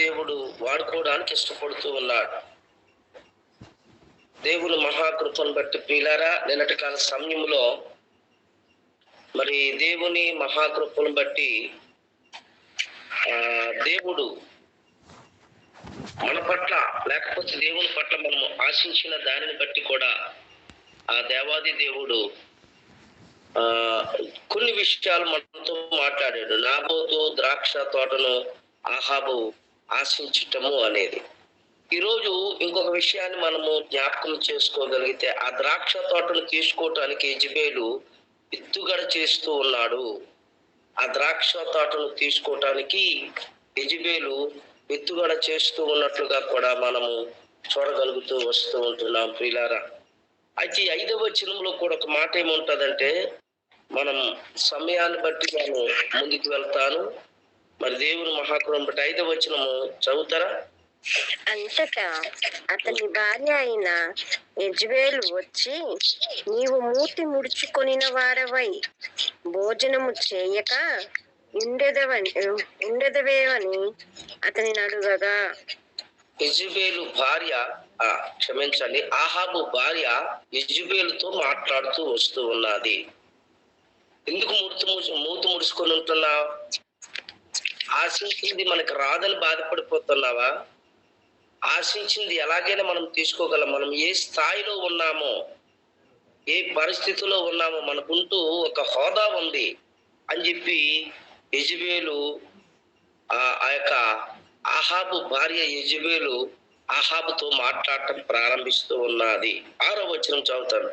దేవుడు వాడుకోవడానికి ఇష్టపడుతూ ఉన్నాడు. దేవుని మహాకృపను బట్టి ప్రియులారా, నిన్నటి కాల సమయంలో మరి దేవుని మహాకృపను బట్టి దేవుడు మన పట్ల, లేకపోతే దేవుని పట్ల మనము ఆశించిన దానిని బట్టి కూడా ఆ దేవాది దేవుడు కొన్ని విషయాలు మనతో మాట్లాడాడు. నాబోతు ద్రాక్ష తోటను ఆహాబు ఆశించటము అనేది. ఈరోజు ఇంకొక విషయాన్ని మనము జ్ఞాపకం చేసుకోగలిగితే, ఆ ద్రాక్ష తోటను తీసుకోవటానికి యెజెబెలు ఎత్తుగడ చేస్తూ ఉన్నాడు. ఆ ద్రాక్ష తోటను తీసుకోవటానికి యెజెబెలు ఎత్తుగడ చేస్తూ ఉన్నట్లుగా కూడా మనము చూడగలుగుతూ వస్తూ ఉంటున్నాం ప్రియులారా. అయితే 5వ వచనంలో కూడా ఒక మాట ఏముంటదంటే, మనం సమయాన్ని బట్టి నేను ముందుకు వెళ్తాను. మరి దేవుని మహాకృపను బట్టి 5వ వచనము చదువుతారా? అంతటా అతని భార్య అయిన యెజెబెలు వచ్చి, నీవు మూతి ముడుచుకొనిన వాడవై భోజనము చేయక ఉండెదవేవని అతని అడుగగా, యెజెబెలు భార్య క్షమించండి, ఆహాబు భార్య యెజెబెలుతో మాట్లాడుతూ వస్తూ ఉన్నది. ఎందుకు మూతి ముడుచుకొని ఉంటున్నావు? ఆశించింది మనకు రాదని బాధపడిపోతున్నావా? ఆశించింది ఎలాగైనా మనం తీసుకోగలం. మనం ఏ స్థాయిలో ఉన్నామో, ఏ పరిస్థితిలో ఉన్నామో, మనకుంటూ ఒక హోదా ఉంది అని చెప్పి యెజెబెలు ఆ యొక్క ఆహాబు భార్య యెజెబెలు ఆహాబుతో మాట్లాడటం ప్రారంభిస్తూ ఉన్నది. 6వ వచనం చదువుతాను.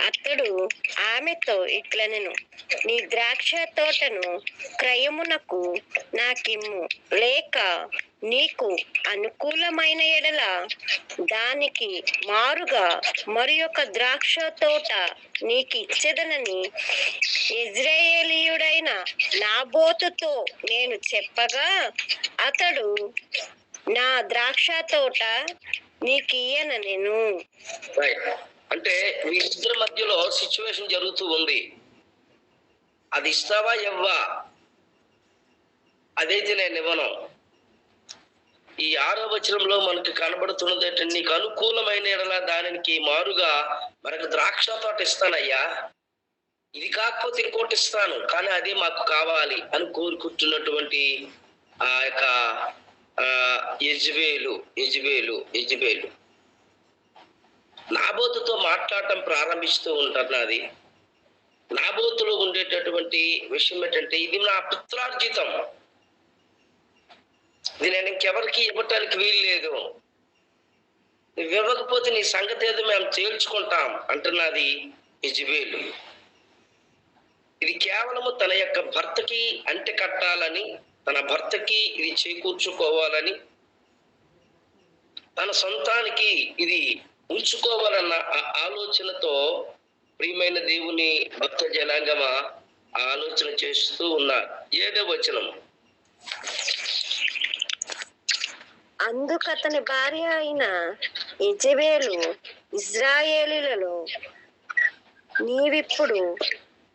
అతడు ఆమెతో ఇట్లనెను, నీ ద్రాక్ష తోటను క్రయమునకు నాకిమ్ము, లేక నీకు అనుకూలమైన ఎడల దానికి మారుగా మరి ఒక ద్రాక్ష తోట నీకు ఇచ్చేదనని యెజ్రెయేలీయుడైన నాబోతుతో నేను చెప్పగా, అతడు నా ద్రాక్ష తోట నీకియ్యనెను. అంటే వీళ్ళిద్దరి మధ్యలో సిచ్యువేషన్ జరుగుతూ ఉంది. అది ఇస్తావా ఇవ్వా? అదైతే నేను ఇవ్వను. ఈ 6వ వచనంలో మనకి కనబడుతున్నది ఏంటంటే, నీకు అనుకూలమైన ఎడల దానికి మారుగా మనకు ద్రాక్ష తోట ఇస్తానయ్యా, ఇది కాకపోతే ఇంకోటి ఇస్తాను, కానీ అదే మాకు కావాలి అని కోరుకుంటున్నటువంటి ఆ యొక్క యెజెబెలు నాబోతుతో మాట్లాడటం ప్రారంభిస్తూ ఉంటున్నది. నాబోతులో ఉండేటటువంటి విషయం ఏంటంటే, ఇది నా పుత్రార్జితం, ఇది నేను ఇంకెవరికి ఇవ్వటానికి వీలు లేదు, నువ్వు ఇవ్వకపోతే నీ సంగతి ఏదో మేము తేల్చుకుంటాం అంటున్నది యెజెబెలు. ఇది కేవలము తన యొక్క భర్తకి అంటె కట్టాలని, తన భర్తకి ఇది చేకూర్చుకోవాలని, తన సొంతానికి ఇది ఉంచుకోవాలన్న ఆలోచనతో ప్రియమైన దేవుని భక్త జనాంగమా ఆలోచన చేస్తూ ఉన్నారు. 7వ వచనం. అందుకతని భార్య అయిన యెజెబెలు ఇశ్రాయేలీయులలో, నీవిప్పుడు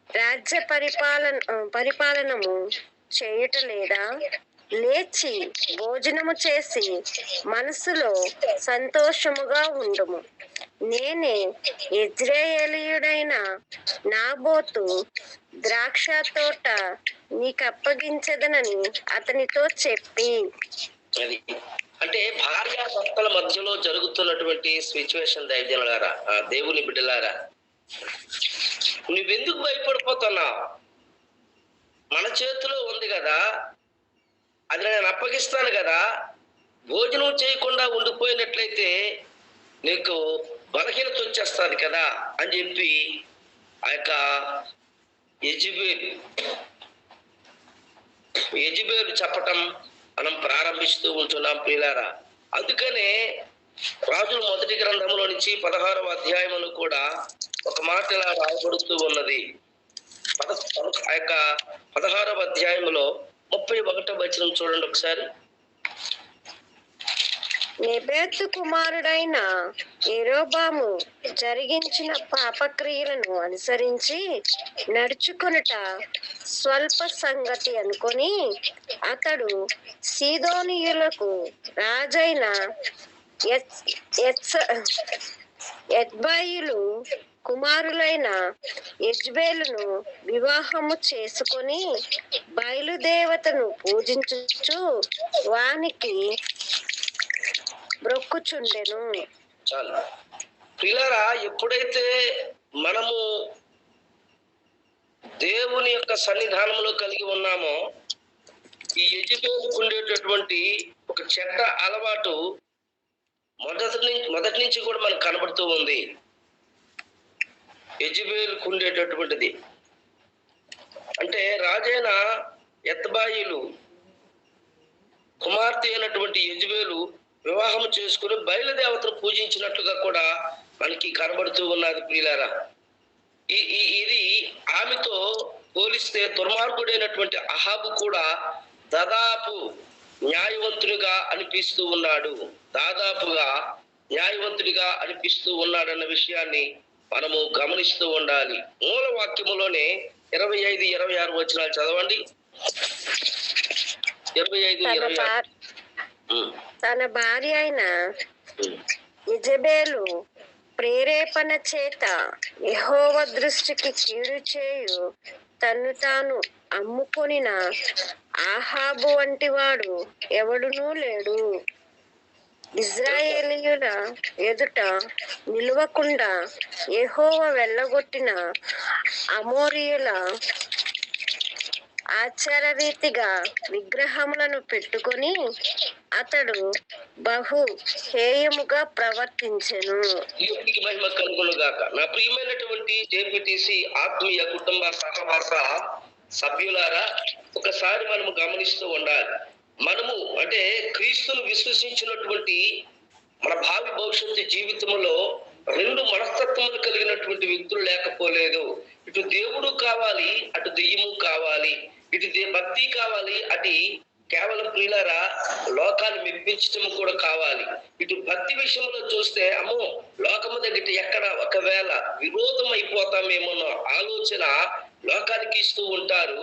రాజ్య పరిపాలనము చేయటలేదా? లేచి భోజనము చేసి మనసులో సంతోషముగా ఉండుము. నేనే యెజ్రెయేలీయుడైన నాబోతు ద్రాక్ష తోట నీకు అప్పగించదనని అతనితో చెప్పి. అది అంటే భార్య భర్తల మధ్యలో జరుగుతున్నటువంటి సిచ్యువేషన్. దైవజనులారా, దేవుని బిడ్డలారా, నువ్వెందుకు భయపడిపోతున్నావు? మన చేతిలో ఉంది కదా, అది నేను అప్పగిస్తాను కదా. భోజనం చేయకుండా ఉండిపోయినట్లయితే నీకు బలహీనత వచ్చేస్తుంది కదా అని చెప్పి ఆ యొక్క యెజెబెలు చెప్పటం మనం ప్రారంభిస్తూ ఉంటున్నాం ప్రియులారా. అందుకనే రాజుల మొదటి గ్రంథంలో నుంచి 16వ అధ్యాయమును కూడా ఒక మాట ఇలా రాయబడుతూ ఉన్నది. ఆ యొక్క 16వ అధ్యాయంలో 31వ వచనం చూడండి ఒకసారి. నెబెతు కుమారుడైన యెరోబాము జరిగించిన పాపక్రియలను అనుసరించి నడుచుకొనుట స్వల్ప సంగతి అనుకొని అతడు సీదోనీయులకు రాజైన ఎత్బాయిలు కుమారులైన యెజ్బేలును వివాహము చేసుకొని బయలుదేవతను పూజించుచు వానికి బ్రొక్కుచుండెను. చాలు ప్రియులారా, ఎప్పుడైతే మనము దేవుని యొక్క సన్నిధానంలో కలిగి ఉన్నామో, ఈ యెజబేలుకు ఉండేటటువంటి ఒక చెడ్డ అలవాటు మొదటి నుంచి కూడా మనకు కనబడుతూ ఉంది. యెజబేలుకు ఉండేటటువంటిది అంటే రాజైన ఎత్బాయిలు కుమార్తె అయినటువంటి యెజబేలు వివాహం చేసుకుని బయలుదేవతను పూజించినట్లుగా కూడా మనకి కనబడుతూ ఉన్నది ప్రియులారా. ఇది ఆమెతో పోలిస్తే దుర్మార్గుడైనటువంటి అహాబు కూడా దాదాపు న్యాయవంతునిగా అనిపిస్తూ ఉన్నాడు. దాదాపుగా న్యాయవంతుడిగా అనిపిస్తూ ఉన్నాడన్న విషయాన్ని మనము గమనిస్తూ ఉండాలి. మూల వాక్యములోనే 25, 26 వచనాలు చదవండి. 25, 26. తన భార్య అయిన యెజబేలు ప్రేరేపణ చేత యెహోవా దృష్టికి కీడు చేయు తన్ను తాను అమ్ముకొనిన ఆహాబు వంటి వాడు ఎవడునూ లేడు. ఇశ్రాయేలీయుల ఎదుట నిలువకుండా యెహోవా వెళ్ళగొట్టిన అమోరీయుల ఆచారరీతిగా విగ్రహములను పెట్టుకొని అతడు బహు హేయముగా ప్రవర్తించెను. దేవునికి మహిమ కలుగును గాక. నా ప్రియమైనటువంటి జేపీటీసీ ఆత్మీయ కుటుంబ సహవాస సభ్యులారా, ఒకసారి మనము గమనిస్తూ ఉండాలి. మనము అంటే క్రీస్తును విశ్వసించినటువంటి మన భావి భవిష్యత్తు జీవితంలో రెండు మనస్తత్వములు కలిగినటువంటి వ్యక్తులు లేకపోలేదు. ఇటు దేవుడు కావాలి, అటు దెయ్యము కావాలి. ఇటు భక్తి కావాలి, అటు కేవలం ప్రియులారా లోకాన్ని మెప్పించడం కూడా కావాలి. ఇటు భక్తి విషయంలో చూస్తే అమ్మో లోకము దగ్గర ఎక్కడ ఒకవేళ విరోధం అయిపోతామేమో ఆలోచన లోకానికి ఇస్తూ ఉంటారు.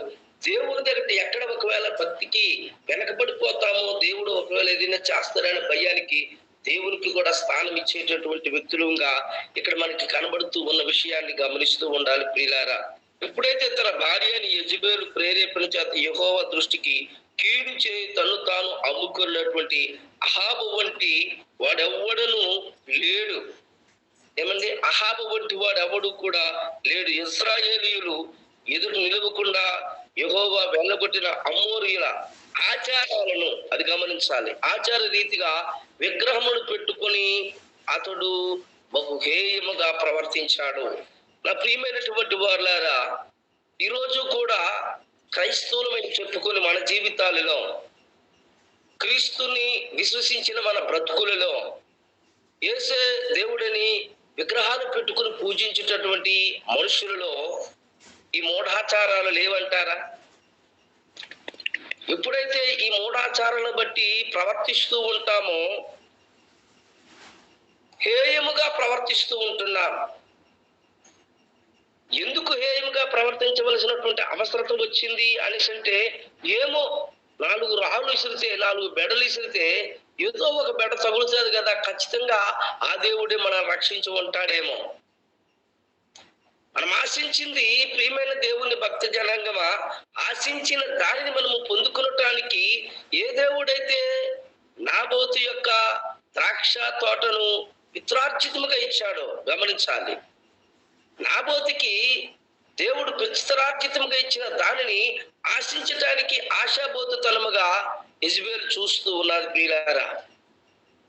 దేవుని దగ్గర ఎక్కడ ఒకవేళ భక్తికి వెనకబడిపోతామో, దేవుడు ఒకవేళ ఏదైనా చేస్తారనే భయానికి దేవునికి కూడా స్థానం ఇచ్చేటటువంటి వ్యక్తులుగా ఇక్కడ మనకి కనబడుతూ ఉన్న విషయాన్ని గమనిస్తూ ఉండాలి ప్రియులారా. ఎప్పుడైతే తన భార్య అని యెజబేలు ప్రేరేపణ చేత యెహోవా దృష్టికి కీడు చేయి తను తాను అమ్ముకున్నటువంటి అహాబు వంటి వాడెవ్వడను లేడు. ఏమండి, అహాబు వంటి వాడెవడు కూడా లేడు. ఇశ్రాయేలీయులు ఎదురు నిలవకుండా యెహోవా వెళ్ళగొట్టిన అమోరీయుల ఆచారాలను అది గమనించాలి. ఆచార రీతిగా విగ్రహమును పెట్టుకొని అతడు బహుహేయముగా ప్రవర్తించాడు. నా ప్రియమైనటువంటి వారులారా, ఈరోజు కూడా క్రైస్తవులమని చెప్పుకొని మన జీవితాలలో, క్రీస్తుని విశ్వసించిన మన బ్రతుకులలో యేసే దేవుడిని విగ్రహాలు పెట్టుకుని పూజించేటటువంటి మనుషులలో ఈ మూఢాచారాలు లేవంటారా? ఎప్పుడైతే ఈ మూఢాచారాలను బట్టి ప్రవర్తిస్తూ ఉంటామో హేయముగా ప్రవర్తిస్తూ ఉంటున్నాం. ఎందుకు హేయముగా ప్రవర్తించవలసినటువంటి అవసరం వచ్చింది అనేసి అంటే, ఏమో 4 రాళ్ళు ఇసిరితే 4 బెడలు ఇసిరితే ఏదో ఒక బెడ తగులుతుంది కదా, ఖచ్చితంగా ఆ దేవుడే మనల్ని రక్షించి ఉంటాడేమో. మనం ఆశించింది ప్రియమైన దేవుని భక్త జనాంగమా, ఆశించిన దానిని మనము పొందుకునటానికి ఏ దేవుడైతే నాబోతు యొక్క ద్రాక్ష తోటను పిత్రార్జితముగా ఇచ్చాడో గమనించాలి. నాబోతుకి దేవుడు పిత్రార్జితముగా ఇచ్చిన దానిని ఆశించటానికి ఆశాబోతుతనముగా యెజబేలు చూస్తూ ఉన్నది ప్రియులారా.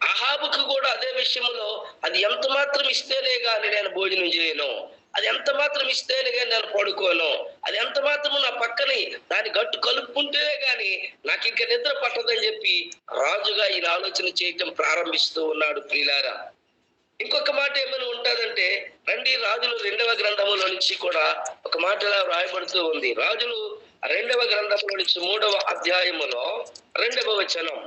అహాబుకు కూడా అదే విషయంలో అది ఎంత మాత్రం ఇస్తేనే గాని నేను భోజనం చేయను, అది ఎంత మాత్రం ఇస్తేనే గాని నేను పడుకోను, అది ఎంత మాత్రం నా పక్కని దాని గట్టు కలుపుకుంటేనే గాని నాకు ఇంకా నిద్ర పట్టదని చెప్పి రాజుగా ఈయన ఆలోచన చేయటం ప్రారంభిస్తూ ఉన్నాడు ప్రియులారా. ఇంకొక మాట ఏమైనా ఉంటుందంటే, రండి రాజులు 2వ గ్రంథములో నుంచి కూడా ఒక మాట ఇలా వ్రాయబడుతూ ఉంది. రాజులు 2వ గ్రంథములో నుంచి 3వ అధ్యాయములో 2వ వచనం.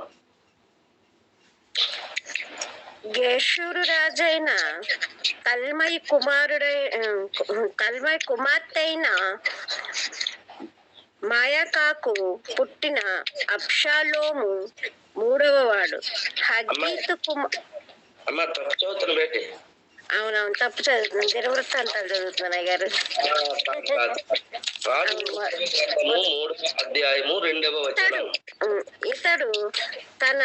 గేషూరు రాజైన తల్మై కుమార్తె అయిన మాయకాకు పుట్టిన అబ్షాలోము మూడవ వాడు. హగీతు అమ్మ తప్పు చదువుతున్న బేటి. అవునవును, తప్పు చదువుతున్నాను. దినవృత్తాంతాలు చదువుతున్నాను అయ్యగారు. అధ్యాయము 2వ వచనం. ఇతడు తన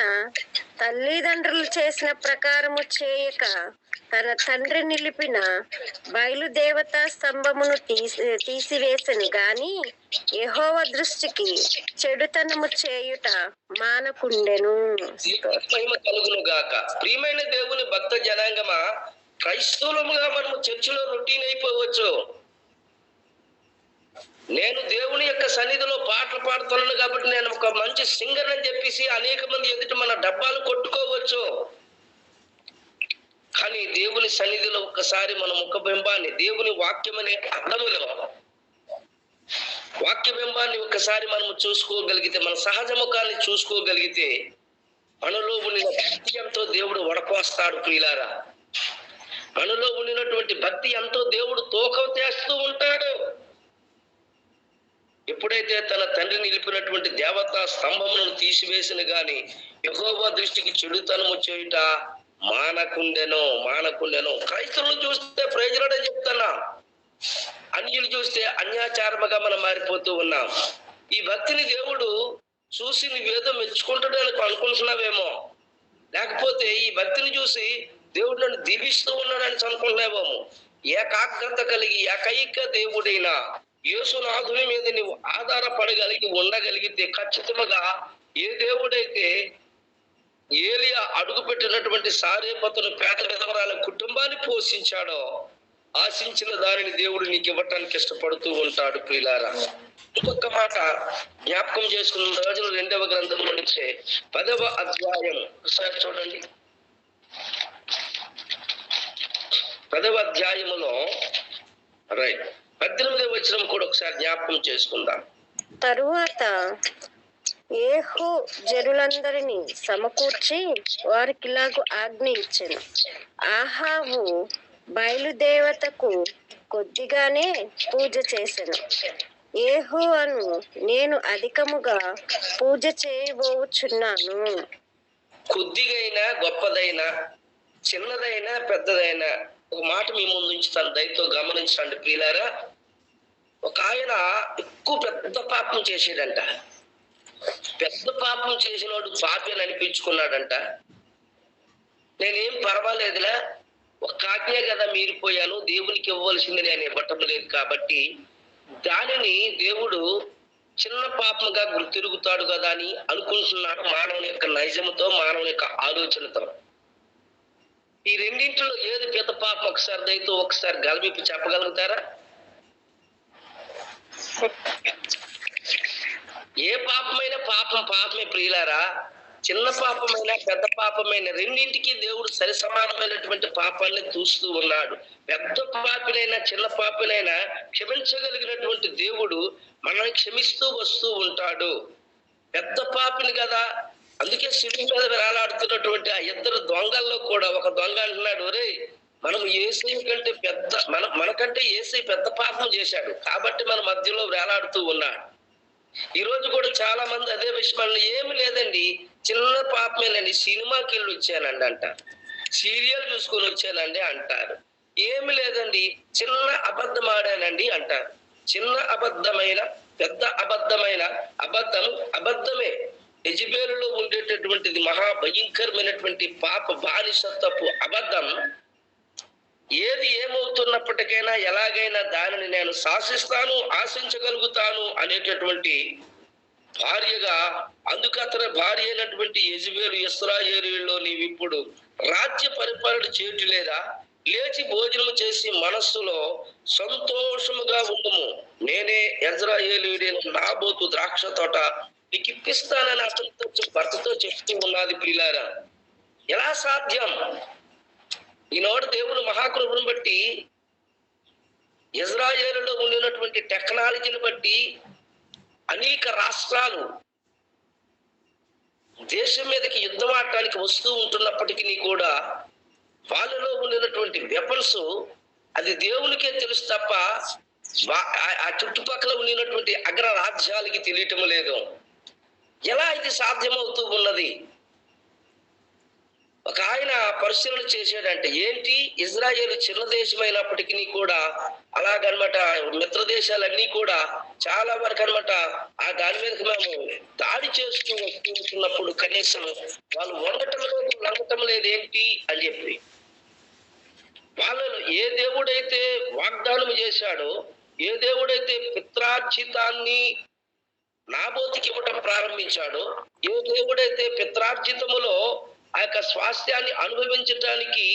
తల్లిదండ్రులు చేసిన ప్రకారము చేయక తన తండ్రి నిలిపిన బయలుదేవతా స్తంభమును తీసివేసెను గాని యెహోవా దృష్టికి చెడుతనము చేయుట మానకుండెను. మహిమ కలుగును గాక. ప్రియమైన దేవుని భక్త జనాంగమా, క్రైస్తవులుగా మనము చర్చిలో రొటీన్ అయిపోవచ్చు. నేను దేవుని యొక్క సన్నిధిలో పాటలు పాడుతున్నాను కాబట్టి నేను ఒక మంచి సింగర్ అని చెప్పేసి అనేక మంది ఎదుట మన డబ్బాలు కొట్టుకోవచ్చు. కానీ దేవుని సన్నిధిలో ఒక్కసారి మన ముఖబింబాన్ని, దేవుని వాక్యం అనే అర్థములో వాక్య బింబాన్ని ఒక్కసారి మనము చూసుకోగలిగితే, మన సహజ ముఖాన్ని చూసుకోగలిగితే మనలో ఉండిన భక్తి ఎంతో దేవుడు వడపోస్తాడు. ప్రియులారా, మనలో ఉండినటువంటి భక్తి ఎంతో దేవుడు తూకం చేస్తూ ఉంటాడు. ఎప్పుడైతే తన తండ్రి నిలిపినటువంటి దేవతా స్తంభములను తీసివేసిన గాని యెహోవా దృష్టికి చెడుతనము చేయుట మానకుండెను. క్రైస్తవులను చూస్తే ప్రయోజనం చెప్తున్నా, అన్యులు చూస్తే అన్యాచారముగా మనం మారిపోతూ ఉన్నాం. ఈ భక్తిని దేవుడు చూసి నువ్వేదో మెచ్చుకుంటాడని అనుకుంటున్నావేమో, లేకపోతే ఈ భక్తిని చూసి దేవుడు నన్ను దీవిస్తూ ఉన్నాడని అనుకుంటున్నావేమో. ఏకాగ్రత కలిగి ఏకైక దేవుడైన యేసునాథుని మీద నువ్వు ఆధారపడగలిగి ఉండగలిగితే ఖచ్చితంగా ఏ దేవుడైతే ఏలియా అడుగు పెట్టినటువంటి సారేపతును పేద విధవరాల కుటుంబాన్ని పోషించాడో ఆశించిన దానిని దేవుడు నీకు ఇవ్వటానికి ఇష్టపడుతూ ఉంటాడు. ప్రియులారా, ఇంకొక మాట జ్ఞాపకం చేసుకున్న రోజులు 2వ గ్రంథంలో నుంచే 10వ అధ్యాయం ఒకసారి చూడండి. 10వ అధ్యాయములో 18వ వచనం కూడా ఒకసారి జ్ఞాపకం చేసుకుందాం. తరువాత యేహూ జనులందరినీ సమకూర్చి వారికిలాగు ఆజ్ఞ ఇచ్చెను. ఆహాబు బయలుదేవతకు కొద్దిగానే పూజ చేసెను. యేహూ అను నేను అధికముగా పూజ చేయబోచున్నాను. కొద్దిగైనా గొప్పదైనా చిన్నదైనా పెద్దదైనా ఒక మాట మీ ముందు ఉంచుతాను, దయతో గమనించండి ప్రియులారా. ఒక ఆయన ఎక్కువ పెద్ద పాపం చేసాడంట. పెద్ద పాపం చేసినోడు పాపి అని అనిపించుకున్నాడంట. నేనేం పర్వాలేదులే, ఒక ఆజ్ఞే కదా మీరిపోయాను, దేవునికి ఇవ్వవలసింది నేను ఇవ్వటం లేదు కాబట్టి దానిని దేవుడు చిన్న పాపంగా గుర్తిరుగుతాడు కదా అని అనుకుంటున్నాడు. మానవుని యొక్క నైజముతో, మానవుని యొక్క ఆలోచనతో. ఈ రెండింటిలో ఏది పెద్ద పాపం ఒకసారి దయతో ఒకసారి గలమిప్పి చెప్పగలుగుతారా? ఏ పాపమైనా పాపమే ప్రియులారా. చిన్న పాపమైన పెద్ద పాపమైన రెండింటికి దేవుడు సరి సమానమైనటువంటి పాపాన్ని చూస్తూ ఉన్నాడు. పెద్ద పాపినైనా చిన్న పాపినైనా క్షమించగలిగినటువంటి దేవుడు మనల్ని క్షమిస్తూ వస్తూ ఉంటాడు. పెద్ద పాపిని కదా, అందుకే శిలువ మీద వేలాడుతున్నటువంటి ఆ ఇద్దరు దొంగల్లో కూడా ఒక దొంగ అంటున్నాడు, ఒరే మనం యేసయ్య కంటే మనకంటే యేసయ్య పెద్ద పాపం చేశాడు కాబట్టి మన మధ్యలో వేలాడుతూ ఉన్నాడు. ఈ రోజు కూడా చాలా మంది అదే విషయంలో ఏమి లేదండి, చిన్న పాపమేనండి, సినిమాకి వెళ్ళి వచ్చానండి అంటారు, సీరియల్ చూసుకొని వచ్చానండి అంటారు. ఏమి లేదండి, చిన్న అబద్ధం ఆడానండి అంటారు. చిన్న అబద్ధమైన పెద్ద అబద్ధమైన అబద్ధమే. యెజబెలులో ఉండేటటువంటిది మహాభయంకరమైనటువంటి పాప బానిసత్వపు అబద్ధం. ఏది ఏమవుతున్నప్పటికైనా ఎలాగైనా దానిని నేను శాసిస్తాను, ఆశించగలుగుతాను అనేటటువంటి భార్యగా, అందుకు అతని భార్య అయినటువంటి యెజబెలు ఇశ్రాయేలులో నీవు ఇప్పుడు రాజ్య పరిపాలన చేయటం లేదా? లేచి భోజనం చేసి మనస్సులో సంతోషముగా ఉండుము, నేనే యెజ్రెయేలీయుడైన నాబోతు ద్రాక్ష తోట నీకు ఇప్పిస్తానని అతనితో భర్తతో చెప్తూ ఉన్నది. ప్రియులారా, ఎలా సాధ్యం? ఈనాడు దేవుని మహాకృపను బట్టి ఇజ్రాయేలులో ఉండినటువంటి టెక్నాలజీని బట్టి అనేక రాష్ట్రాలు దేశం మీదకి యుద్ధం ఆడటానికి వస్తూ ఉంటున్నప్పటికీ కూడా వాళ్ళలో ఉండినటువంటి వెపన్స్ అది దేవునికే తెలుసు తప్ప ఆ చుట్టుపక్కల ఉండినటువంటి అగ్ర రాజ్యాలకి తెలియటం లేదు. ఎలా ఇది సాధ్యమవుతూ ఉన్నది? ఒక ఆయన పరిశీలన చేశాడంటే, ఏంటి ఇజ్రాయేల్ చిన్న దేశమైనప్పటికీ కూడా అలాగనమాట మిత్ర దేశాలన్నీ కూడా చాలా వరకు అనమాట ఆ దాని మీదకి మేము దాడి చేస్తూ వస్తున్నప్పుడు కనీసం వాళ్ళు వండటం లేదు, లంగటం లేదు ఏంటి అని చెప్పి, వాళ్ళలో ఏ దేవుడైతే వాగ్దానం చేశాడో, ఏ దేవుడైతే పిత్రార్జితాన్ని నాబోతుకి ఇవ్వటం ప్రారంభించాడో, ఏ దేవుడైతే పిత్రార్జితములో ఆ యొక్క స్వాస్థ్యాన్ని అనుభవించడానికి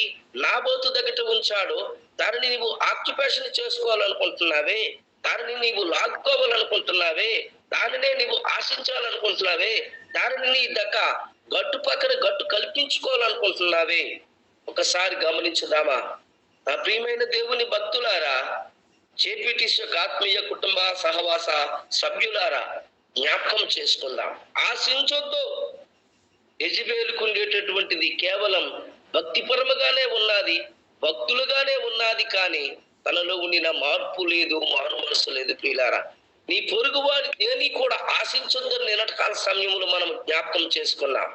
నాబోతు దగ్గర ఉంచాడో, దానిని నీవు ఆక్యుపేషన్ చేసుకోవాలనుకుంటున్నావే, దానిని నీవు లాక్కోవాలనుకుంటున్నావే, దానినే నీవు ఆశించాలనుకుంటున్నావే, దానిని నీ దక్క గట్టు పక్కన గట్టు కల్పించుకోవాలనుకుంటున్నావే. ఒకసారి గమనించుదామా? నా ప్రియమైన దేవుని భక్తులారా, జేపీటీసీ యొక్క ఆత్మీయ కుటుంబ సహవాస సభ్యులారా, జ్ఞాపకం చేసుకుందాం. ఆశించొద్దు. యెజబెలుకు ఉండేటటువంటిది కేవలం భక్తిపరముగానే ఉన్నది, భక్తులుగానే ఉన్నది, కానీ తనలో ఉండిన మార్పు లేదు, మారు మనసు లేదు. ప్రియులారా, నీ పొరుగు వారి దేని కూడా ఆశించొద్దని నిన్నటికాల సమయంలో మనం జ్ఞాపకం చేసుకున్నాం.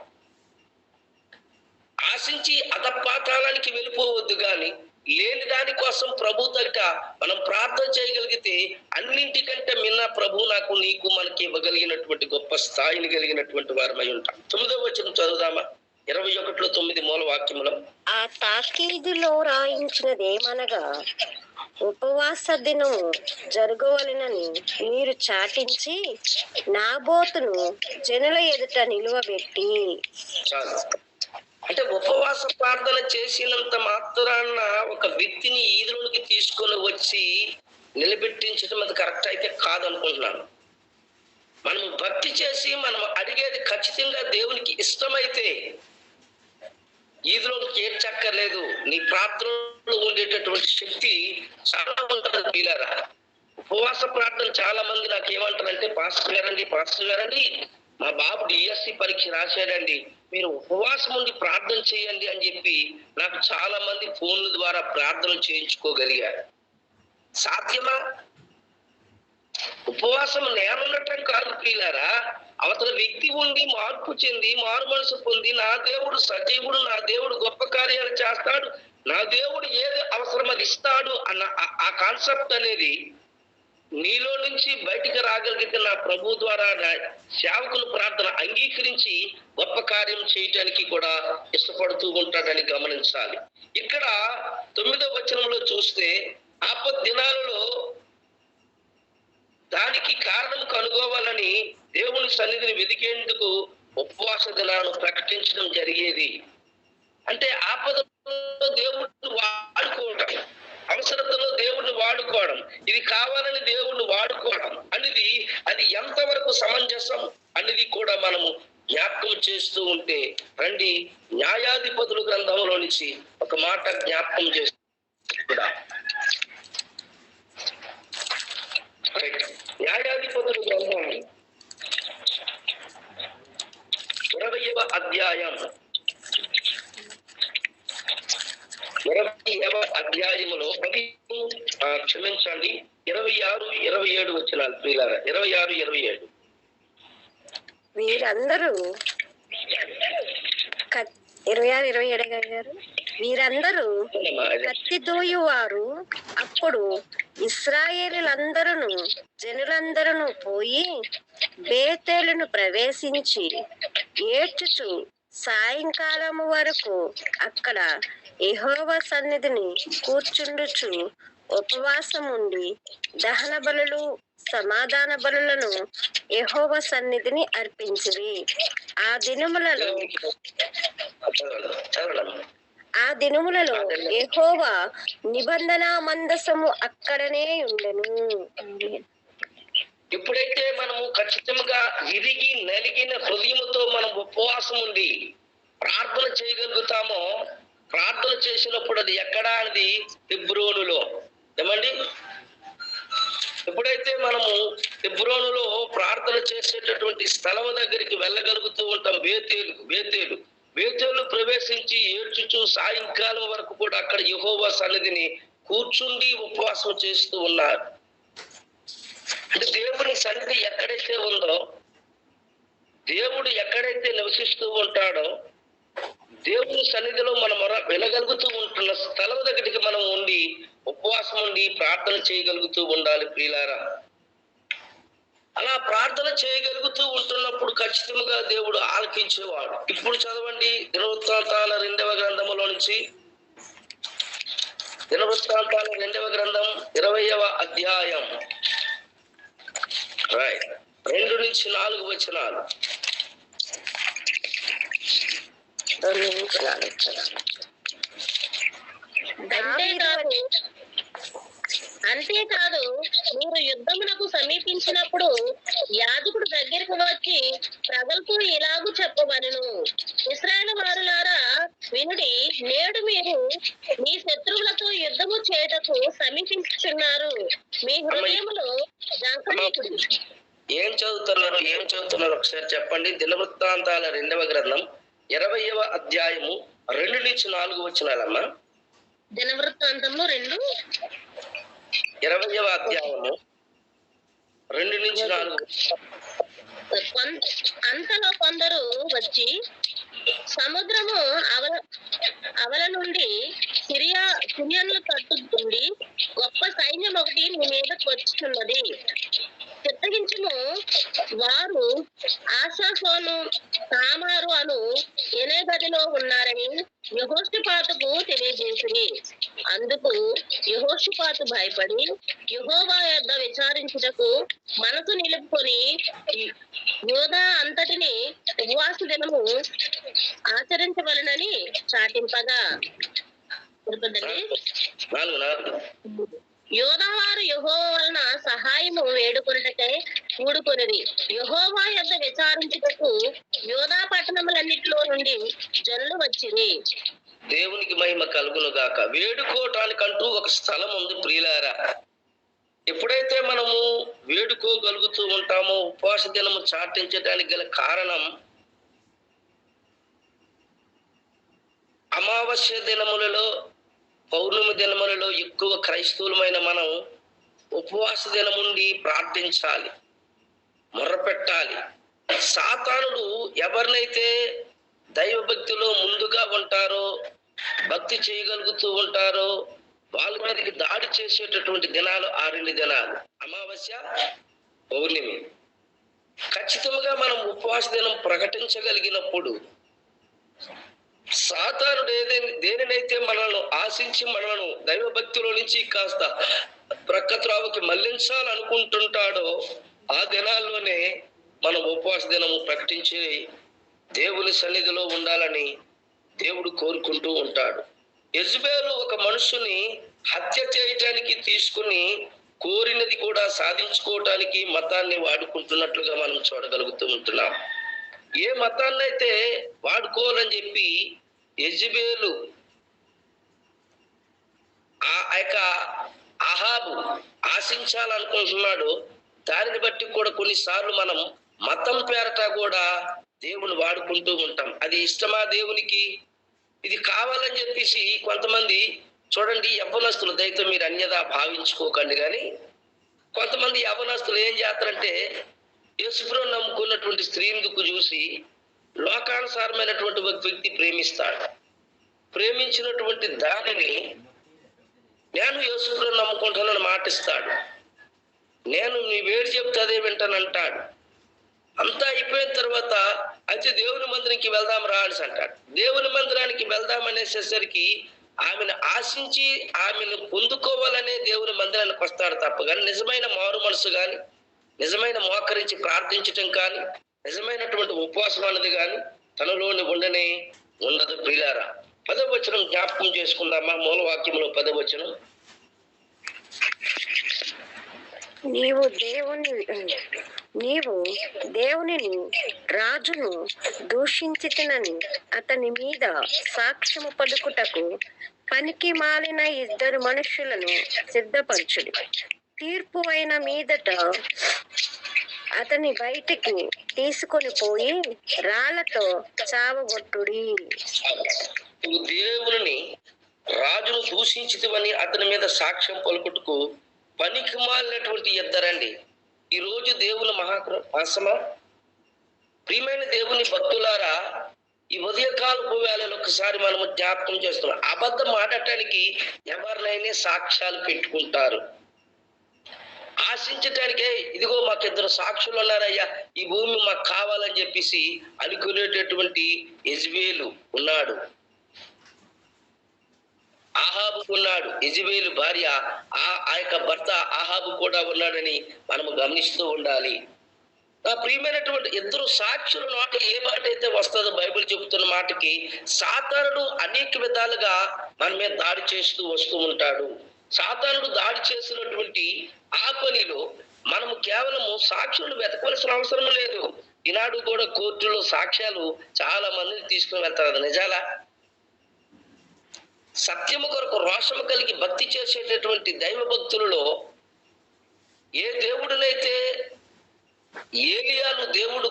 ఆశించి అధపాతాళానికి వెళ్ళిపోవద్దు, కానీ లేని దాని కోసం ప్రభు దగ్గర మనం ప్రార్థన చేయగలిగితే అన్నింటికంటే మిన్న ప్రభు నాకు నీకు మనకి ఇవ్వగలిగినటువంటి గొప్ప స్థాయిని కలిగినటువంటి వారమై ఉంటాం. 9వ వచనం చదువుదామా? 21:9 మూల వాక్యములో ఆ తాకీదులో రాయించినదేమనగా, ఉపవాస దినం జరగవలెనని మీరు చాటించి నాబోతును జనుల ఎదుట నిలువబెట్టి. చాలు. అంటే ఉపవాస ప్రార్థన చేసినంత మాత్రాన ఒక వ్యక్తిని ఈదులోనికి తీసుకొని వచ్చి నిలబెట్టించడం అది కరెక్ట్ అయితే కాదనుకుంటున్నాను. మనం భక్తి చేసి మనం అడిగేది ఖచ్చితంగా దేవునికి ఇష్టమైతే ఈదులోకి ఏడ్చక్కర్లేదు. నీ ప్రార్థనలో ఉండేటటువంటి శక్తి చాలా ఉంటుంది. వీళ్ళారా, ఉపవాస ప్రార్థన చాలా మంది నాకు ఏమంటారంటే, పాస్టర్ గారండి మా బాబు డిఎస్సి పరీక్ష రాశాడండి, మీరు ఉపవాసం ఉండి ప్రార్థన చేయండి అని చెప్పి నాకు చాలా మంది ఫోన్ల ద్వారా ప్రార్థన చేయించుకోగలిగారు. సాధ్యమా? ఉపవాసం నేనుండటం కాదు ప్రియులారా, అవతల వ్యక్తి ఉండి మార్పు చెంది మారు మనసు పొంది నా దేవుడు సజీవుడు, నా దేవుడు గొప్ప కార్యాలు చేస్తాడు, నా దేవుడు ఏది అవసరం అది ఇస్తాడు అన్న ఆ కాన్సెప్ట్ అనేది నీలో నుంచి బయటికి రాగలిగితే నా ప్రభు ద్వారా సేవకుల ప్రార్థన అంగీకరించి గొప్ప కార్యం చేయటానికి కూడా ఇష్టపడుతూ ఉంటాడని గమనించాలి. ఇక్కడ 9వ వచనంలో చూస్తే, ఆపద దినాలలో దానికి కారణం కనుగోవాలని దేవుని సన్నిధిని వెదికేందుకు ఉపవాస దినాలను ప్రకటించడం జరిగేది. అంటే ఆపదలో దేవుడిని వాడుకోవడం, అవసరతలో దేవుడిని వాడుకోవడం, ఇది కావాలని దేవుడిని వాడుకోవడం అనేది అది ఎంతవరకు సమంజసం అనేది కూడా మనము జ్ఞాపకం చేస్తూ ఉంటే, రండి న్యాయాధిపతుల గ్రంథంలో నుంచి ఒక మాట జ్ఞాపకం చేస్తూ, న్యాయాధిపతుల గ్రంథం 20వ అధ్యాయం 20వ అధ్యాయములో 26, 27 వచనాలు ప్రియులారా. 26, 27 వీరందరూ 26, 27 గారు, వీరందరూ కత్తి దూయువారు. అప్పుడు ఇశ్రాయేలులందరూ జనులందరూ పోయి బేతేలును ప్రవేశించి ఏడ్చుచు సాయంకాలము వరకు అక్కడ యెహోవా సన్నిధిని కూర్చుండుచు ఉపవాసముండి దహన బలులు సమాధాన బలులను యెహోవా సన్నిధిని అర్పించిరి. ఆ దినములలో యెహోవా నిబంధన మందసము అక్కడనే ఉండెను. ఎప్పుడైతే మనము ఖచ్చితంగా విరిగి నలిగిన హృదయముతో మనం ఉపవాసం ఉండి ప్రార్థన చేయగలుగుతామో, ప్రార్థన చేసినప్పుడు అది ఎక్కడా అనేది హెబ్రోనులో. ఏమండి? ఎప్పుడైతే మనము హెబ్రోనులో ప్రార్థన చేసేటటువంటి స్థలం దగ్గరికి వెళ్ళగలుగుతూ ఉంటాం, బేతేలు ప్రవేశించి ఏడ్చుచు సాయంకాలం వరకు కూడా అక్కడ యెహోవా సన్నిధిని కూర్చుండి ఉపవాసం చేస్తూ ఉన్నారు. అంటే దేవుని సన్నిధి ఎక్కడైతే ఉందో, దేవుడు ఎక్కడైతే నివసిస్తూ ఉంటాడో, దేవుని సన్నిధిలో మనం వినగలుగుతూ ఉంటున్న స్థలం దగ్గరికి మనం ఉండి ఉపవాసం ఉండి ప్రార్థన చేయగలుగుతూ ఉండాలి ప్రియులారా. అలా ప్రార్థన చేయగలుగుతూ ఉంటున్నప్పుడు ఖచ్చితంగా దేవుడు ఆలకించేవాడు. ఇప్పుడు చదవండి దినవృత్తాంతాల 2వ గ్రంథములో నుంచి, దినవృత్తాంతాల 2వ గ్రంథం 20వ అధ్యాయం 2 నుంచి 4 వచనాలు. అంతేకాదు మీరు యుద్ధమునకు సమీపించినప్పుడు యాజకుడు దగ్గరకు వచ్చి ప్రజలతో ఇలాగూ చెప్పవలెను, ఇశ్రాయేలు వారులారా వినుడి, నేడు మీరు మీ శత్రువులతో యుద్ధము చేయటకు సమీపించుచున్నారు. మీ హృదయములో జంకనీకుడి. ఏం చదువుతున్నారు ఒకసారి చెప్పండి. దినవృత్తాంతాల 2వ గ్రంథం 20వ అధ్యాయము 2 నుంచి 4 వచనాలమ్మా. దినవృత్తాంతంలో 20వ అధ్యాయము 2 నుంచి 4. అంతలో కొందరు వచ్చి సముద్రము అవల నుండి సిరియన్లు తట్టుతుండి గొప్ప సైన్యం ఒకటి మీ మీదకి వచ్చుతున్నది, చిత్తగించుము, వారు ఆశాసోను తామారు అను ఎనే గదిలో ఉన్నారని యెహోషాపాతుకు తెలియజేసిరి. అందుకు యెహోషాపాతు భయపడి యెహోవా యొద్ద విచారించుటకు మనసు నిలుపుకొని యోధా అంతటిని ఉపవాస దినము ఆచరించవలనని చాటింపగా, యోధావారు యెహోవా వలన సహాయము వేడుకొనుటకై కూడుకొనిది. యెహోవా యొద్ద విచారించుటకు యోధా పట్టణములన్నిటిలో నుండి జనులు వచ్చిరి. దేవునికి మహిమ కలుగును గాక. వేడుకోవటానికంటూ ఒక స్థలం ఉంది ప్రియులారా. ఎప్పుడైతే మనము వేడుకోగలుగుతూ ఉంటామో, ఉపవాస దినము చాటించడానికి గల కారణం, అమావాస్య దినములలో పౌర్ణమి దినములలో ఎక్కువ క్రైస్తవులమైన మనం ఉపవాస దినముండి ప్రార్థించాలి, మొర్రపెట్టాలి. సాతానుడు ఎవరినైతే దైవభక్తిలో ముందుగా ఉంటారో, భక్తి చేయగలుగుతూ ఉంటారో, వాళ్ళ మీదకి దాడి చేసేటటువంటి దినాలు 2 దినాలు, అమావాస్య, పౌర్ణమి. ఖచ్చితంగా మనం ఉపవాస దినం ప్రకటించగలిగినప్పుడు సాతానుడు దేనినైతే మనల్ని ఆశించి మనలను దైవభక్తిలో నుంచి కాస్త ప్రక్కత్రావుకి మళ్లించాలనుకుంటుంటాడో, ఆ దినాల్లోనే మనం ఉపవాస దినము ప్రకటించి దేవుని సన్నిధిలో ఉండాలని దేవుడు కోరుకుంటూ ఉంటాడు. యెజబెలు ఒక మనుషుని హత్య చేయటానికి తీసుకుని కోరినది కూడా సాధించుకోవటానికి మతాన్ని వాడుకుంటున్నట్లుగా మనం చూడగలుగుతూ ఉంటున్నాం. ఏ మతాన్నైతే వాడుకోవాలని చెప్పి యెజబెలు అహాబు ఆశించాలనుకుంటున్నాడు, దానిని బట్టి కూడా కొన్నిసార్లు మనం మతం పేరట కూడా దేవుని వాడుకుంటూ ఉంటాం. అది ఇష్టమా దేవునికి? ఇది కావాలని చెప్పేసి కొంతమంది చూడండి, యవ్వనస్తులు, దయతో మీరు అన్యదా భావించుకోకండి, కానీ కొంతమంది యవ్వనస్తులు ఏం చేస్తారంటే యేసుప్రభువును నమ్ముకున్నటువంటి స్త్రీని చూసి లోకానుసారమైనటువంటి ఒక వ్యక్తి ప్రేమిస్తాడు. ప్రేమించినటువంటి దానిని నేను యేసుప్రభువును నమ్ముకుంటానని మాటిస్తాడు. నేను నీ వేడి చెప్తే అదే వింటానంటాడు. అంతా అయిపోయిన తర్వాత అయితే దేవుని మందిరానికి వెళ్దాం రా అని అంటాడు. దేవుని మందిరానికి వెళ్దాం అనేసేసరికి ఆమెను ఆశించి ఆమెను పొందుకోవాలనే దేవుని మందిరానికి వస్తాడు తప్ప, కానీ నిజమైన మారు మనసు కానీ, నిజమైన మోకరించి ప్రార్థించటం కానీ, నిజమైనటువంటి ఉపవాసం అన్నది కానీ తనలోని ఉండదు ప్రియులారా. 10వ వచనం జ్ఞాపకం చేసుకుందామా? మూలవాక్యంలో 10వ వచనం, నీవు దేవునిని రాజును దూషించితినని అతని మీద సాక్ష్యము పలుకుటకు పనికి మాలిన 2 మనుషులను సిద్ధపరచుడి. తీర్పు అయిన మీదట అతని బయటికి తీసుకొని పోయి రాళ్లతో చావగొట్టుడి. నువ్వు దేవుని రాజును దూషించితివని అతని మీద సాక్ష్యం పలుకుటకు పనికి మాలినటువంటి ఇద్దరండి. ఈ రోజు దేవుని మహాసమా ప్రియమైన దేవుని భక్తులారా, ఈ ఉదయకాలపు వేళలో ఒకసారి మనము జ్ఞాపకం చేస్తున్నాం. అబద్ధం ఆడటానికి ఎవరినైనా సాక్ష్యాలు పెట్టుకుంటారు. ఆశించటానికే ఇదిగో మాకు ఇద్దరు సాక్షులు ఉన్నారయ్యా, ఈ భూమి మాకు కావాలని చెప్పేసి అనుకునేటటువంటి యెజబేలు ఉన్నాడు, ఆహాబు ఉన్నాడు. యెజబేలు భార్య ఆ యొక్క భర్త ఆహాబు కూడా ఉన్నాడని మనము గమనిస్తూ ఉండాలి. నా ప్రియమైనటువంటి ఇద్దరు సాక్షుల నోట ఏ మాట అయితే వస్తుందో బైబిల్ చెబుతున్న మాటకి సాతానుడు అనేక విధాలుగా మన మీద దాడి చేస్తూ వస్తూ ఉంటాడు. సాతానుడు దాడి చేసినటువంటి ఆ పనిలో మనము కేవలము సాక్షులను వెతకవలసిన అవసరం లేదు. ఈనాడు కూడా కోర్టులో సాక్ష్యాలు చాలా మందిని తీసుకుని వెళ్తారు. అది నిజాలా? సత్యము కొరకు రోషము కలిగి భక్తి చేసేటటువంటి దైవ భక్తులలో ఏ దేవుడినైతే ఏలియాను దేవుడు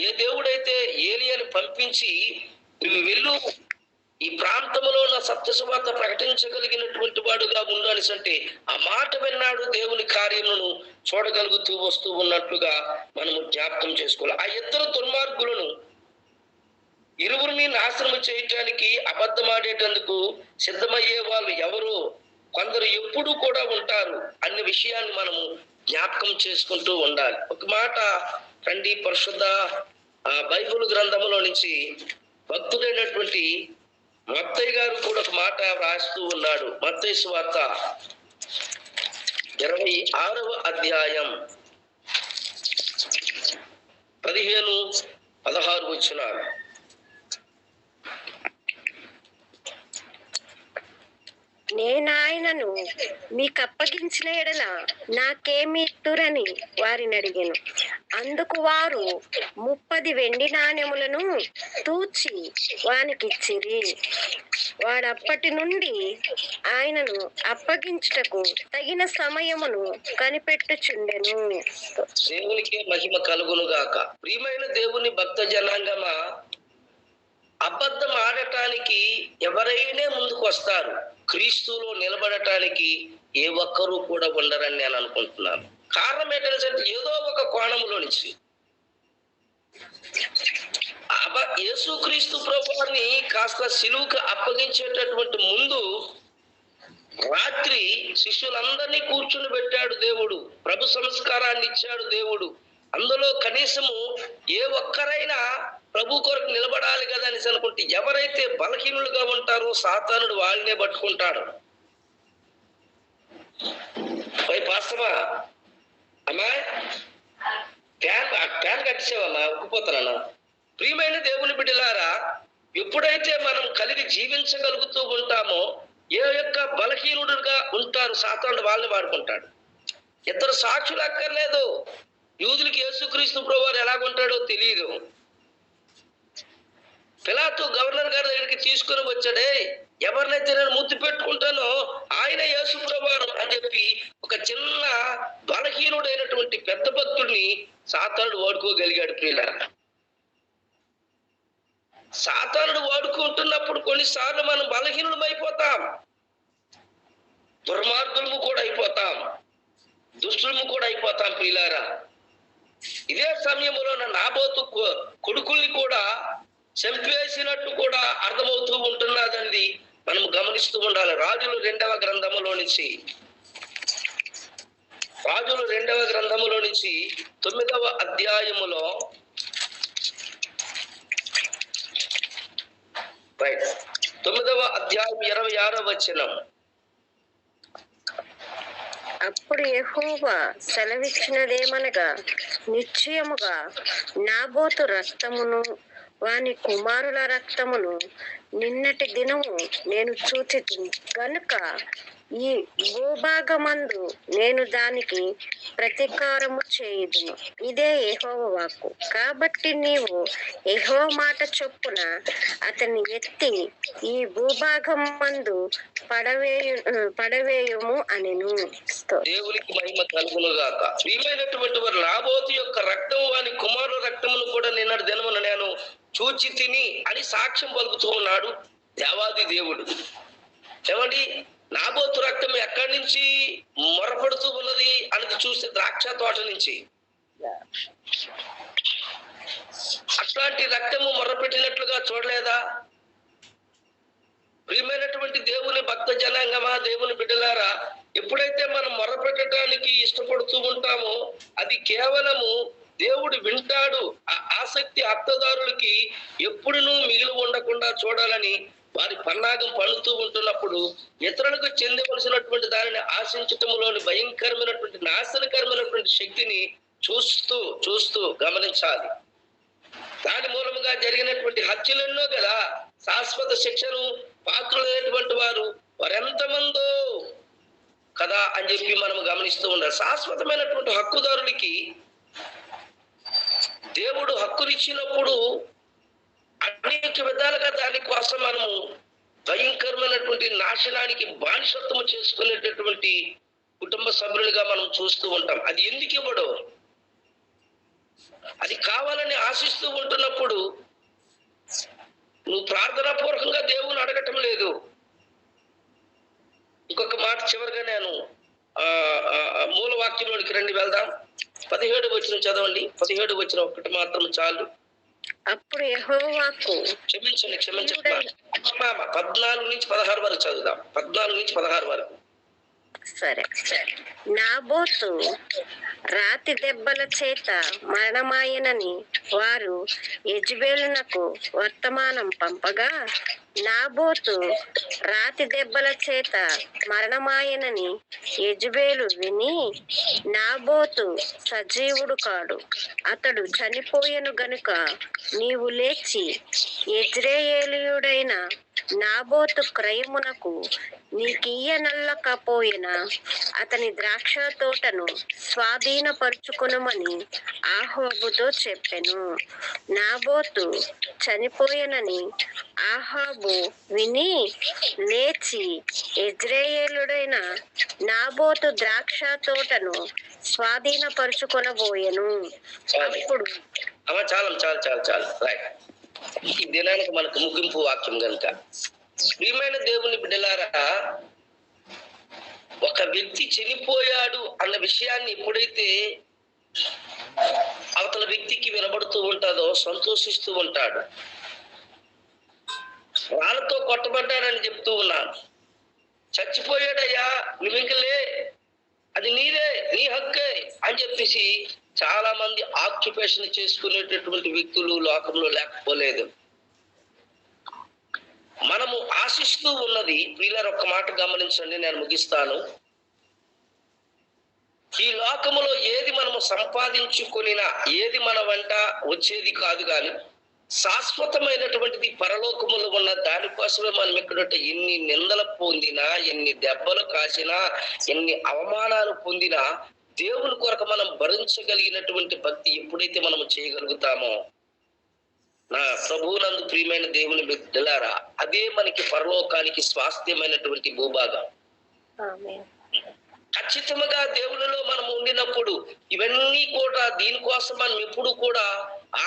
ఏ దేవుడైతే ఏలియాను పంపించి నువ్వు వెళ్ళు ఈ ప్రాంతంలో నా సత్య సువార్త ప్రకటించగలిగినటువంటి వాడుగా ఉండాలి అంటే ఆ మాట విన్నాడు. దేవుని కార్యములను చూడగలుగుతూ వస్తూ ఉన్నట్లుగా మనము జ్ఞాపకం చేసుకోవాలి. ఆ ఇద్దరు దుర్మార్గులను ఇరువురిని నాశనం చేయటానికి అబద్ధమాడేటందుకు సిద్ధమయ్యే వాళ్ళు ఎవరు కొందరు ఎప్పుడు కూడా ఉంటారు అన్న విషయాన్ని మనము జ్ఞాపకం చేసుకుంటూ ఉండాలి. ఒక మాట రండి, పరిశుద్ధ బైబిల్ గ్రంథంలో నుంచి భక్తుడైనటువంటి మత్తయి గారు కూడా ఒక మాట రాస్తూ ఉన్నాడు. మత్తయి సువార్త 26వ అధ్యాయం 15-16 వచనాలు. నేనాయనను మీకు అప్పగించిన ఎడల నాకేమి ఇత్తురని వారిని అడిగాను. అందుకు వారు 30 వెండి నాణెములను తూచి వానికిచ్చిరి. వాడప్పటి నుండి ఆయనను అప్పగించుటకు తగిన సమయమును కనిపెట్టుచుండెను. దేవునికి మహిమ కలుగును గాక. ప్రియమైన దేవుని భక్త జనాంగమా, అబద్ధం ఆడటానికి ఎవరైనా ముందుకు వస్తారు, క్రీస్తులో నిలబడటానికి ఏ ఒక్కరూ కూడా ఉండరని నేను అనుకుంటున్నాను. కారణం ఏంటంటే ఏదో ఒక కోణంలో నుంచి యేసుక్రీస్తు ప్రభువుని కాస్త సిలువుకు అప్పగించేటటువంటి ముందు రాత్రి శిష్యులందరినీ కూర్చుని పెట్టాడు దేవుడు. ప్రభు సంస్కారాన్ని ఇచ్చాడు దేవుడు. అందులో కనీసము ఏ ఒక్కరైనా ప్రభు కొరకు నిలబడాలి కదా అని అనుకుంటే ఎవరైతే బలహీనులుగా ఉంటారో సాతానుడు వాళ్ళనే పట్టుకుంటాడు. పాస్తమా అమ్మా, ఫ్యాన్ కట్టిసేవమ్మా, ఉక్కిపోతానన్నా. ప్రియమైన దేవుని బిడ్డలారా, ఎప్పుడైతే మనం కలిగి జీవించగలుగుతూ ఉంటామో ఏ యొక్క బలహీనుడుగా ఉంటారు సాతానుడు వాళ్ళని వాడుకుంటాడు. ఇద్దరు సాక్షులు అక్కర్లేదు. యూదులకి యేసుక్రీస్తు ప్రభువారు ఎలాగుంటాడో తెలియదు. పిలాతు గవర్నర్ గారి దగ్గరికి తీసుకుని వచ్చాడే, ఎవరినైతే నేను ముద్దు పెట్టుకుంటానో ఆయన యేసు ప్రభువారు అని చెప్పి ఒక చిన్న బలహీనుడైనటువంటి పెద్ద భక్తుడిని సాతానుడు వాడుకోగలిగాడు. ప్రియులారా, సాతానుడు వాడుకుంటున్నప్పుడు కొన్నిసార్లు మనం బలహీనులం అయిపోతాం, దుర్మార్గులము కూడా అయిపోతాం, దుష్టులము కూడా అయిపోతాం. ప్రియులారా, ఇదే సమయంలో నాబోతు కొడుకుల్ని కూడా చంపేసినట్టు కూడా అర్థమవుతూ ఉంటున్నదండి మనం గమనిస్తూ ఉండాలి. రాజులు 2వ గ్రంథములో నుంచి 9వ అధ్యాయములో 9వ అధ్యాయం 26వ వచనం. అప్పుడు యెహోవా సెలవిచ్చినదేమనగా, నిశ్చయముగా నాబోతు రక్తమును వాని కుమారుల రక్తమును నిన్నటి దినము నేను చూచితిని గనుక ఈ భూభాగమందు నేను దానికి ప్రతీకారము చేయుదును. ఇదే యెహోవా వాక్కు. కాబట్టి నీవు యెహోవా మాట చొప్పున అతన్ని ఎత్తి ఈ భూభాగమందు పడవేయుము అనెను. దేవునికి మహిమ కలుగును గాక. ప్రియమైనటువంటి వారు, నాబోతు యొక్క రక్తం వాని కుమారుల రక్తమును కూడా నిన్నటి దినమున నేను చూచి తిని అని సాక్ష్యం పలుకుతూ ఉన్నాడు దేవాది దేవుడు. ఏమండి, నాబోతు రక్తం ఎక్కడి నుంచి మొరపడుతూ ఉన్నది అనేది చూస్తే ద్రాక్ష తోట నుంచి. అట్లాంటి రక్తము మొర్రపెట్టినట్లుగా చూడలేదా? ప్రియమైనటువంటి దేవుని భక్త జనాంగమా, దేవుని బిడ్డలారా, ఎప్పుడైతే మనం మొర్రపెట్టడానికి ఇష్టపడుతూ ఉంటామో అది కేవలము దేవుడు వింటాడు. ఆ ఆసక్తి అర్థదారులకి ఎప్పుడునూ మిగిలి ఉండకుండా చూడాలని వారి పన్నాగం పన్నుతూ ఉంటున్నప్పుడు ఇతరులకు చెందవలసినటువంటి దానిని ఆశించటంలోని భయంకరమైనటువంటి నాశనకరమైనటువంటి శక్తిని చూస్తూ గమనించాలి. దాని మూలముగా జరిగినటువంటి హత్యలెన్నో కదా, శాశ్వత శిక్షను పాత్రులైనటువంటి వారెంతమందో కదా అని చెప్పి మనం గమనిస్తూ ఉండాలి. శాశ్వతమైనటువంటి హక్కుదారులకి దేవుడు హక్కునిచ్చినప్పుడు అనేక విధాలుగా దానికోసం మనము భయంకరమైనటువంటి నాశనానికి బానిసత్వము చేసుకునేటటువంటి కుటుంబ సభ్యులుగా మనం చూస్తూ ఉంటాం. అది ఎందుకు ఇవ్వడు? అది కావాలని ఆశిస్తూ ఉంటున్నప్పుడు నువ్వు ప్రార్థనాపూర్వకంగా దేవుని అడగటం లేదు. ఇంకొక మాట చివరిగా నేను మూలవాక్యంలోనికి రండి, వెళ్దాం. 17 వచనం చదవండి. 17 వచనం ఒక్కటి మాత్రం చాలు. అప్పుడు యెహోవా వాక్కు, క్షమించండి 14 నుంచి 16 వరకు చదువుదాం. 14 నుంచి 16 వరకు. సరే. నాబోతు రాతి దెబ్బల చేత మరణమాయనని వారు యెజెబెలునకు వర్తమానం పంపగా, నాబోతు రాతి దెబ్బల చేత మరణమాయనని యెజెబెలు విని, నాబోతు సజీవుడు కాడు, అతడు చనిపోయెను గనుక నీవు లేచి యెజ్రెయేలీయుడైన నాబోతు క్రయమునకు నీకియ్యనల్లకపోయినా అతని ద్రాక్ష తోటను స్వాధీనపరుచుకొనుమని ఆహాబుతో చెప్పెను. నాబోతు చనిపోయెనని ఆహాబు విని లేచి యెజ్రెయేలుడైన నాబోతు ద్రాక్ష తోటను స్వాధీనపరుచుకొనబోయెను. అప్పుడు చాలు రైట్. ఈ దినానికి మనకు ముగింపు వాక్యం కనుక, ప్రియమైన దేవుని బిడ్డలారా, ఒక వ్యక్తి చనిపోయాడు అన్న విషయాన్ని ఎప్పుడైతే అవతల వ్యక్తికి వినబడుతూ ఉంటుందో సంతోషిస్తూ ఉంటాడు. రాళ్ళతో కొట్టబడ్డాడని చెప్తూ ఉన్నాను. చచ్చిపోయాడయ్యా, నువ్వింకలే, అది నీదే, నీ హక్కే అని చెప్పేసి చాలా మంది ఆక్యుపేషన్ చేసుకునేటటువంటి వ్యక్తులు లోకంలో లేకపోలేదు. మనము ఆశిస్తూ ఉన్నది, వీళ్ళని ఒక్క మాట గమనించండి, నేను ముగిస్తాను. ఈ లోకములో ఏది మనము సంపాదించుకునినా ఏది మన వెంట వచ్చేది కాదు, కానీ శాశ్వతమైనటువంటిది పరలోకములో ఉన్న దానికోసమే మనం ఇక్కడ ఎన్ని నిందలు పొందినా, ఎన్ని దెబ్బలు కాసినా, ఎన్ని అవమానాలు పొందినా దేవుని కొరకు మనం భరించగలిగినటువంటి భక్తి ఎప్పుడైతే మనం చేయగలుగుతామో, నా ప్రభువునందు ప్రియమైన దేవుని బిడ్డలారా, అదే మనకి పరలోకానికి స్వాస్థ్యమైనటువంటి భూభాగం. ఖచ్చితంగా దేవునిలో మనం ఉండినప్పుడు ఇవన్నీ కూడా దీనికోసం మనం ఎప్పుడు కూడా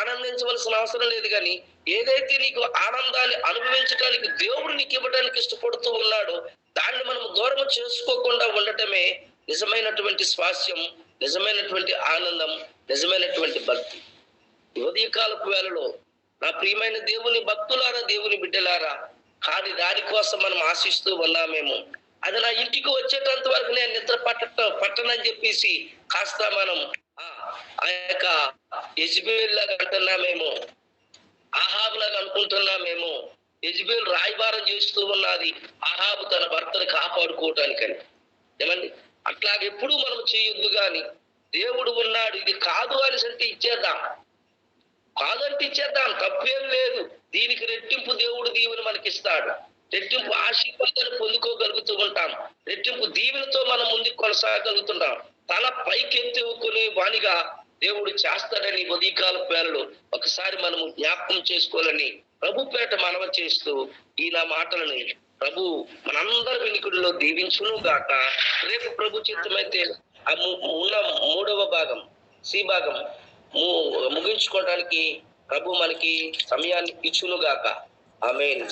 ఆనందించవలసిన అవసరం లేదు. కానీ ఏదైతే నీకు ఆనందాన్ని అనుభవించడానికి దేవుడు నీకు ఇవ్వడానికి ఇష్టపడుతూ ఉన్నాడో దాన్ని మనం దూరం చేసుకోకుండా ఉండటమే నిజమైనటువంటి స్వాస్థ్యం, నిజమైనటువంటి ఆనందం, నిజమైనటువంటి భక్తి. ఉదయకాలపు వేళలో నా ప్రియమైన దేవుని భక్తులారా, దేవుని బిడ్డలారా, కానీ దానికోసం మనం ఆశిస్తూ ఉన్నామేమో, అది నా ఇంటికి వచ్చేటంత వరకు నేను నిద్ర పట్టనని చెప్పేసి కాస్త మనం ఆ యొక్క యెజెబెల్ లాగా అంటున్నామేమో, ఆహాబు లాగా అనుకుంటున్నామేమో. యెజెబెల్ రాయబారం చేస్తూ ఉన్నది ఆహాబు తన భర్తను కాపాడుకోవటానికని. ఏమండి, అట్లాగెప్పుడు మనం చేయొద్దు. కానీ దేవుడు ఉన్నాడు, ఇది కాదు అని అంటే ఇచ్చేద్దాం, కాదంటే ఇచ్చేద్దాం, తప్పేం లేదు. దీనికి రెట్టింపు దేవుడు దీవుని మనకిస్తాడు. రెట్టింపు ఆశీర్వాదాన్ని పొందుకోగలుగుతూ ఉంటాం. రెట్టింపు దీవెనతో మనం ముందుకు కొనసాగలుగుతున్నాం. తల పైకెత్తుకునే వానిగా దేవుడు చేస్తాడని ఉదయకాల పేర్లు ఒకసారి మనము జ్ఞాపకం చేసుకోవాలని ప్రభు పేట మనవ చేస్తూ ఈ నా మాటలని ప్రభు మనందరి వినికుడిలో దీవించును గాక. రేపు ప్రభు చిత్తమైతే ఉన్న 3వ భాగం సి భాగం ముగించుకోవడానికి ప్రభు మనకి సమయాన్ని ఇచ్చును గాక. ఆమేన్.